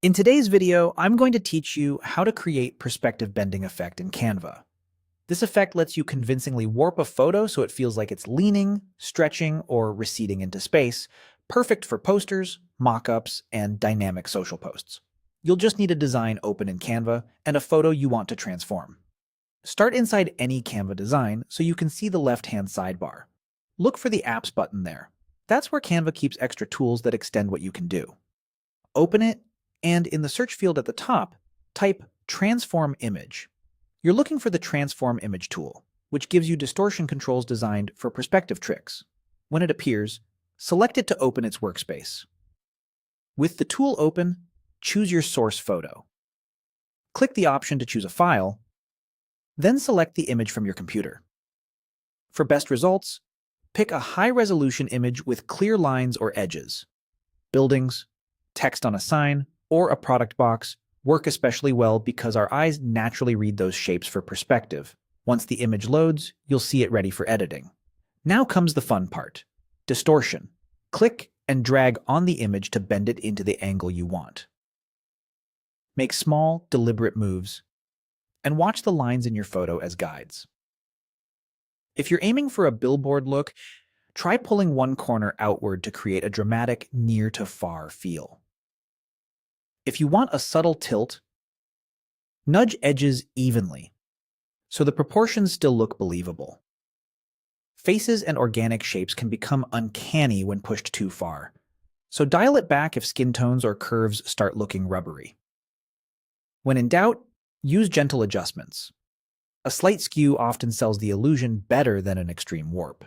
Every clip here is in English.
In today's video, I'm going to teach you how to create perspective bending effect in Canva. This effect lets you convincingly warp a photo so it feels like it's leaning, stretching, or receding into space, perfect for posters, mock-ups, and dynamic social posts. You'll just need a design open in Canva and a photo you want to transform. Start inside any Canva design so you can see the left-hand sidebar. Look for the Apps button there. That's where Canva keeps extra tools that extend what you can do. Open it, and in the search field at the top, type Transform Image. You're looking for the Transform Image tool, which gives you distortion controls designed for perspective tricks. When it appears, select it to open its workspace. With the tool open, choose your source photo. Click the option to choose a file, then select the image from your computer. For best results, pick a high-resolution image with clear lines or edges. Buildings, text on a sign, or a product box work especially well because our eyes naturally read those shapes for perspective. Once the image loads, you'll see it ready for editing. Now comes the fun part: distortion. Click and drag on the image to bend it into the angle you want. Make small, deliberate moves, and watch the lines in your photo as guides. If you're aiming for a billboard look, try pulling one corner outward to create a dramatic near to far feel. If you want a subtle tilt, nudge edges evenly so the proportions still look believable. Faces and organic shapes can become uncanny when pushed too far, so dial it back if skin tones or curves start looking rubbery. When in doubt, use gentle adjustments. A slight skew often sells the illusion better than an extreme warp.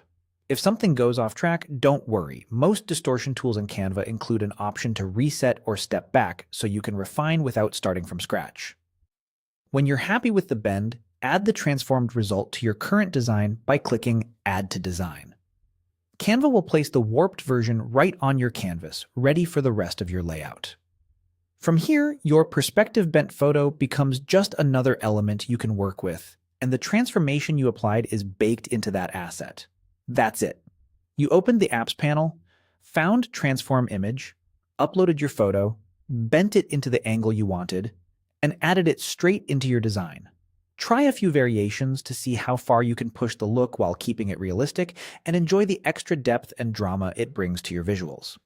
If something goes off track, don't worry. Most distortion tools in Canva include an option to reset or step back so you can refine without starting from scratch. When you're happy with the bend, add the transformed result to your current design by clicking Add to Design. Canva will place the warped version right on your canvas, ready for the rest of your layout. From here, your perspective bent photo becomes just another element you can work with, and the transformation you applied is baked into that asset. That's it. You opened the Apps panel, found Transform Image, uploaded your photo, bent it into the angle you wanted, and added it straight into your design. Try a few variations to see how far you can push the look while keeping it realistic, and enjoy the extra depth and drama it brings to your visuals.